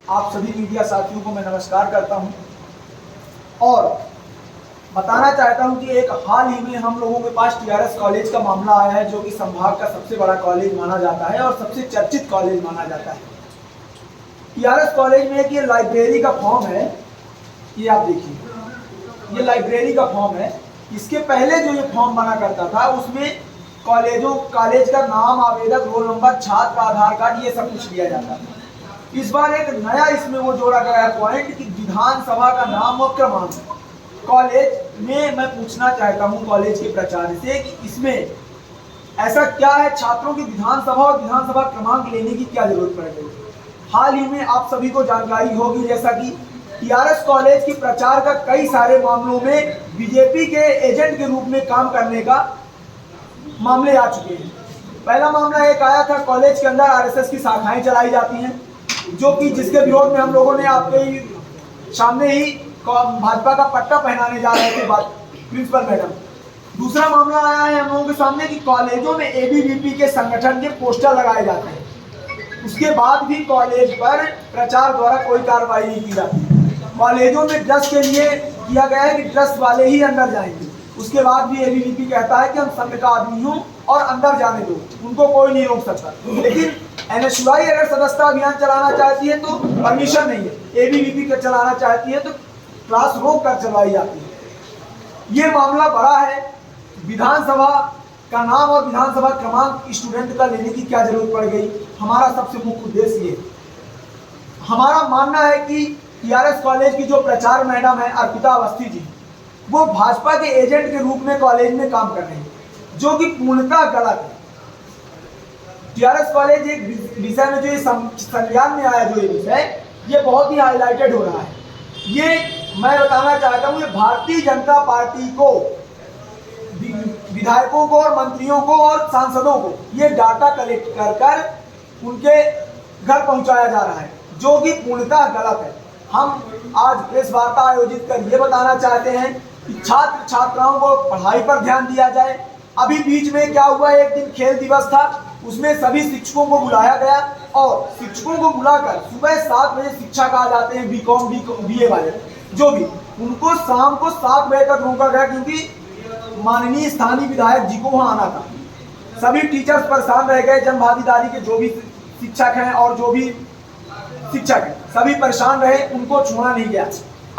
आप सभी मीडिया साथियों को मैं नमस्कार करता हूं और बताना चाहता हूं कि एक हाल ही में हम लोगों के पास टीआरएस कॉलेज का मामला आया है, जो कि संभाग का सबसे बड़ा कॉलेज माना जाता है और सबसे चर्चित कॉलेज माना जाता है। टीआरएस कॉलेज में एक ये लाइब्रेरी का फॉर्म है, ये आप देखिए, ये लाइब्रेरी का फॉर्म है। इसके पहले जो ये फॉर्म बना करता था उसमें कॉलेज का नाम, आवेदक, रोल नंबर, छात्र, आधार कार्ड, ये सब कुछ लिया जाता था। इस बार एक नया इसमें वो जोड़ा गया है पॉइंट कि विधानसभा का नाम और क्रमांक। कॉलेज में मैं पूछना चाहता हूं कॉलेज के प्राचार्य से कि इसमें ऐसा क्या है, छात्रों की विधानसभा और विधानसभा क्रमांक लेने की क्या जरूरत पड़ गई। हाल ही में आप सभी को जानकारी होगी, जैसा कि टीआरएस कॉलेज की प्रचार का कई सारे मामलों में बीजेपी के एजेंट के रूप में काम करने का मामले आ चुके हैं। पहला मामला एक आया था, कॉलेज के अंदर आरएसएस की शाखाएं चलाई जाती हैं, जो कि जिसके विरोध में हम लोगों ने आपके सामने ही भाजपा का पट्टा पहनाने जा रहे थे प्रिंसिपल मैडम। दूसरा मामला आया है हम लोगों के सामने कि कॉलेजों में एबीवीपी के संगठन के पोस्टर लगाए जाते हैं, उसके बाद भी कॉलेज पर प्रचार द्वारा कोई कार्रवाई नहीं की जाती। कॉलेजों में ड्रेस के लिए किया गया है कि ड्रेस वाले ही अंदर जाएंगे, उसके बाद भी एबीवीपी कहता है कि हम संघ का आदमी हूँ और अंदर जाने दो, उनको कोई नहीं रोक सकता। लेकिन एनएसयूआई अगर सदस्यता अभियान चलाना चाहती है तो परमिशन नहीं है, एबीवीपी का चलाना चाहती है तो क्लास रोक कर चलवाई जाती है। ये मामला बड़ा है। विधानसभा का नाम और विधानसभा क्रमांक स्टूडेंट का लेने की क्या जरूरत पड़ गई। हमारा सबसे मुख्य उद्देश्य ये, हमारा मानना है कि टीआरएस कॉलेज की जो प्रचार मैडम है अर्पिता अवस्थी जी, वो भाजपा के एजेंट के रूप में कॉलेज में काम कर रहे हैं, जो कि पूर्णतः गलत है। टीआरएस कॉलेज एक विषय में जो ये संज्ञान में आया, जो ये विषय ये बहुत ही हाईलाइटेड हो रहा है। ये मैं बताना चाहता हूँ, ये भारतीय जनता पार्टी को, विधायकों को और मंत्रियों को और सांसदों को ये डाटा कलेक्ट कर कर उनके घर पहुंचाया जा रहा है, जो कि पूर्णतः गलत है। हम आज प्रेस वार्ता आयोजित कर ये बताना चाहते हैं कि छात्र छात्राओं को पढ़ाई पर ध्यान दिया जाए। अभी बीच में क्या हुआ, एक दिन खेल दिवस था, उसमें सभी शिक्षकों को बुलाया गया और शिक्षकों को बुलाकर सुबह 7 बजे शिक्षा कहा जाते हैं, बीकॉम बीए वाले जो भी, उनको शाम को 7 बजे तक रोका गया, क्योंकि माननीय स्थानीय विधायक जी को वहां आना था। सभी टीचर्स परेशान रह गए, जन भागीदारी के जो भी शिक्षक हैं और जो भी शिक्षक हैं सभी परेशान रहे, उनको छोड़ा नहीं गया।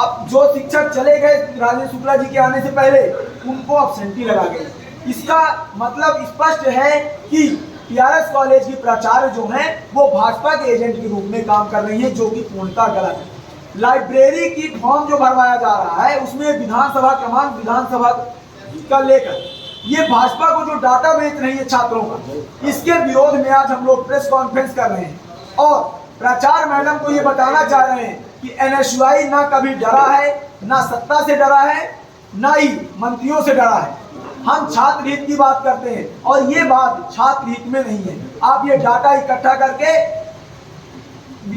अब जो शिक्षक चले गए राजेंद्र शुक्ला जी के आने से पहले, उनको अब्सेंटी लगा गई। इसका मतलब स्पष्ट है कि टीआरएस कॉलेज की प्राचार्य जो हैं वो भाजपा के एजेंट के रूप में काम कर रही हैं, जो कि पूर्णतः गलत है। लाइब्रेरी की फॉर्म जो भरवाया जा रहा है उसमें विधानसभा क्रमांक, विधानसभा का लेकर ये भाजपा को जो डाटा बेच रही है छात्रों का, इसके विरोध में आज हम लोग प्रेस कॉन्फ्रेंस कर रहे हैं और प्राचार्य मैडम को ये बताना चाह रहे हैं कि एनएसयूआई ना कभी डरा है, ना सत्ता से डरा है, ना ही मंत्रियों से डरा है। हम छात्र हित की बात करते हैं और ये बात छात्र हित में नहीं है। आप ये डाटा इकट्ठा करके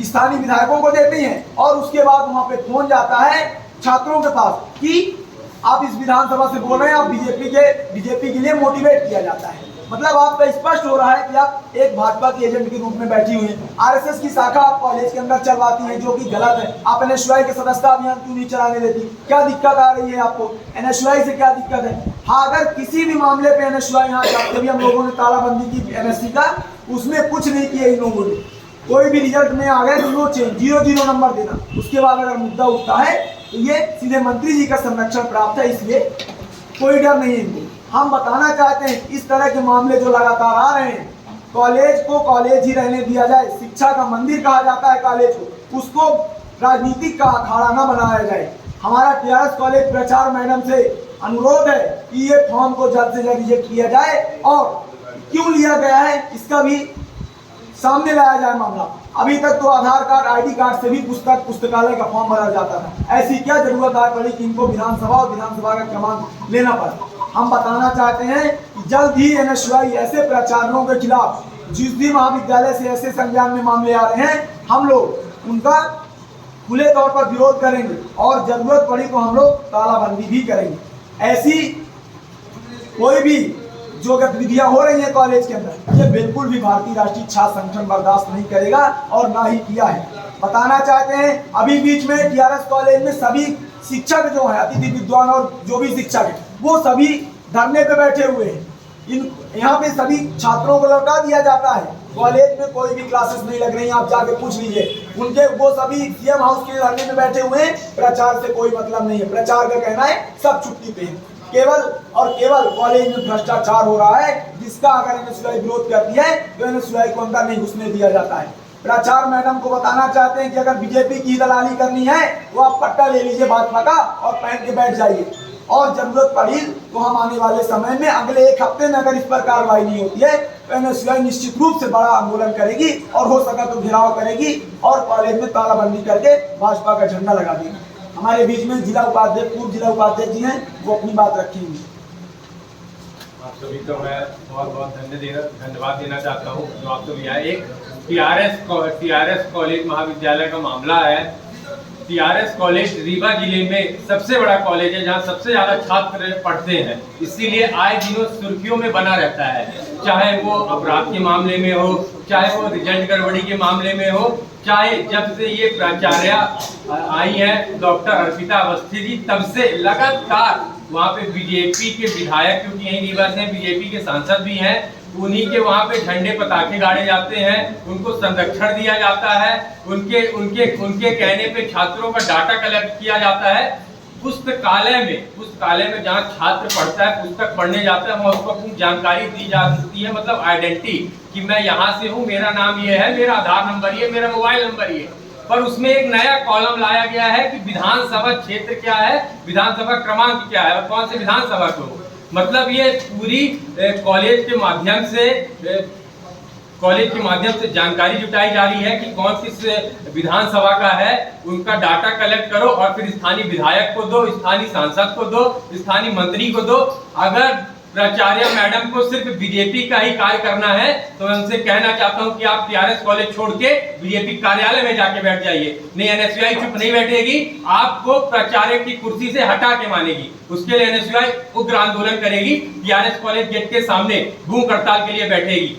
स्थानीय विधायकों को देते हैं और उसके बाद वहां पे फोन जाता है छात्रों के पास कि आप इस विधानसभा से बोल रहे हैं, आप बीजेपी के लिए मोटिवेट किया जाता है। मतलब आपका स्पष्ट हो रहा है कि आप एक भाजपा के एजेंट के रूप में बैठी हुई हैं। आरएसएस की शाखा आप कॉलेज के अंदर चलवाती हैं, जो कि गलत है। आप एनएसयूआई के सदस्यता अभियान क्यों नहीं चलाने देती, क्या दिक्कत आ रही है आपको, एनएसयूआई से क्या दिक्कत है। हाँ, अगर किसी भी मामले पे एनएसयूआई यहाँ जाते भी हम लोगों ने तालाबंदी की एमएससी का, उसमें कुछ नहीं किया इन लोगों ने। कोई भी रिजल्ट में आ गए तो 0 नंबर देना, उसके बाद अगर मुद्दा उठता है तो ये सीधे मंत्री जी का संरक्षण प्राप्त है, इसलिए कोई डर नहीं है इनको। हम बताना चाहते हैं इस तरह के मामले जो लगातार आ रहे हैं, कॉलेज को कॉलेज ही रहने दिया जाए। शिक्षा का मंदिर कहा जाता है कॉलेज को, उसको राजनीतिक का अखाड़ा न बनाया जाए। हमारा टीआरएस कॉलेज प्रचार मैडम से अनुरोध है कि ये फॉर्म को जल्द से जल्द रिजेक्ट किया जाए और क्यों लिया गया है इसका भी सामने लाया जाए मामला। अभी तक तो आधार कार्ड, आईडी कार्ड से भी पुस्तकालय का फॉर्म भरा जाता था। ऐसी क्या जरूरत आ पड़ी कि इनको विधानसभा और विधानसभा का क्रमांक लेना पड़ा। हम बताना चाहते हैं कि जल्द ही एनएसयूआई ऐसे प्राचार्यों के खिलाफ, जिस भी महाविद्यालय से ऐसे संज्ञान में मामले आ रहे हैं, हम लोग उनका खुले तौर पर विरोध करेंगे और जरूरत पड़ी तो हम लोग तालाबंदी भी करेंगे। ऐसी कोई भी जो गतिविधियां हो रही हैं कॉलेज के अंदर, ये बिल्कुल भी भारतीय राष्ट्रीय छात्र संगठन बर्दाश्त नहीं करेगा और ना ही किया है। बताना चाहते हैं अभी बीच में टीआरएस कॉलेज में सभी शिक्षक जो हैं, अतिथि विद्वान और जो भी शिक्षक हैं, वो सभी धरने पे बैठे हुए हैं। यहाँ पे सभी छात्रों को लौटा दिया जाता है। कॉलेज में कोई भी क्लासेस नहीं लग रही हैं, आप जाके पूछ लीजिए उनके। वो सभी सीएम हाउस के धरने में बैठे हुए हैं। प्रचार से कोई मतलब नहीं है। प्रचार का कहना है सब छुट्टी पे है। केवल और केवल कॉलेज में भ्रष्टाचार हो रहा है, जिसका अगर एनएसयूआई विरोध करती है तो एनएसयूआई को अंदर नहीं घुसने दिया जाता है। प्राचार्य मैडम को बताना चाहते हैं कि अगर बीजेपी की दलाली करनी है तो आप पट्टा ले लीजिए भाजपा का और पहन के बैठ जाइए, और जरूरत पड़ी तो हम आने वाले समय में अगले 1 हफ्ते में अगर इस पर कार्रवाई नहीं होती है तो एनएसयूआई निश्चित रूप से बड़ा आंदोलन करेगी और हो सका तो घेराव करेगी और कॉलेज में तालाबंदी करके भाजपा का झंडा लगा देगी। हमारे बीच में जिला उपाध्यक्ष, पूर्व जिला उपाध्यक्ष जी हैं, वो अपनी बात रखेंगे। आप सभी को मैं बहुत बहुत धन्यवाद देना चाहता हूँ जो आप सभी आए। एक टीआरएस कॉलेज महाविद्यालय का मामला है। टीआरएस कॉलेज रीवा जिले में सबसे बड़ा कॉलेज है जहाँ सबसे ज्यादा छात्र पढ़ते हैं, इसीलिए आए दिनों सुर्खियों में बना रहता है। चाहे वो अपराध के मामले में हो, चाहे वो रिजल्ट गड़बड़ी के मामले में हो, चाहे जब से ये प्राचार्य आई है डॉक्टर अर्पिता अवस्थी जी, तब से लगातार वहाँ पे बीजेपी के विधायक, क्योंकि यही रीवा से बीजेपी के सांसद भी हैं, उन्हीं के वहाँ पे झंडे पताखे गाड़े जाते हैं, उनको संरक्षण दिया जाता है, उनके कहने पे छात्रों का डाटा कलेक्ट किया जाता है। पुस्तकालय में जहाँ छात्र पढ़ता है, पुस्तक पढ़ने जाता है, वहाँ उसको अपनी जानकारी दी जाती है, मतलब आइडेंटिटी, कि मैं यहाँ से हूँ, मेरा नाम ये है, मेरा आधार नंबर ये, मेरा मोबाइल नंबर ये। पर उसमें एक नया कॉलम लाया गया है कि विधानसभा क्षेत्र क्या है, विधानसभा क्रमांक क्या है और कौन से विधानसभा को। मतलब ये पूरी कॉलेज के माध्यम से जानकारी जुटाई जा रही है कि कौन किस विधानसभा का है, उनका डाटा कलेक्ट करो और फिर स्थानीय विधायक को दो, स्थानीय सांसद को दो, स्थानीय मंत्री को दो। अगर प्राचार्य मैडम को सिर्फ बीजेपी का ही कार्य करना है तो मैं उनसे कहना चाहता हूं कि आप टीआरएस कॉलेज छोड़ के बीजेपी कार्यालय में जाके बैठ जाइए। नहीं, एनएसयूआई चुप नहीं बैठेगी, आपको प्राचार्य की कुर्सी से हटा के मानेगी। उसके लिए एनएसयूआई उग्र आंदोलन करेगी, टीआरएस कॉलेज गेट के सामने भूख हड़ताल के लिए बैठेगी।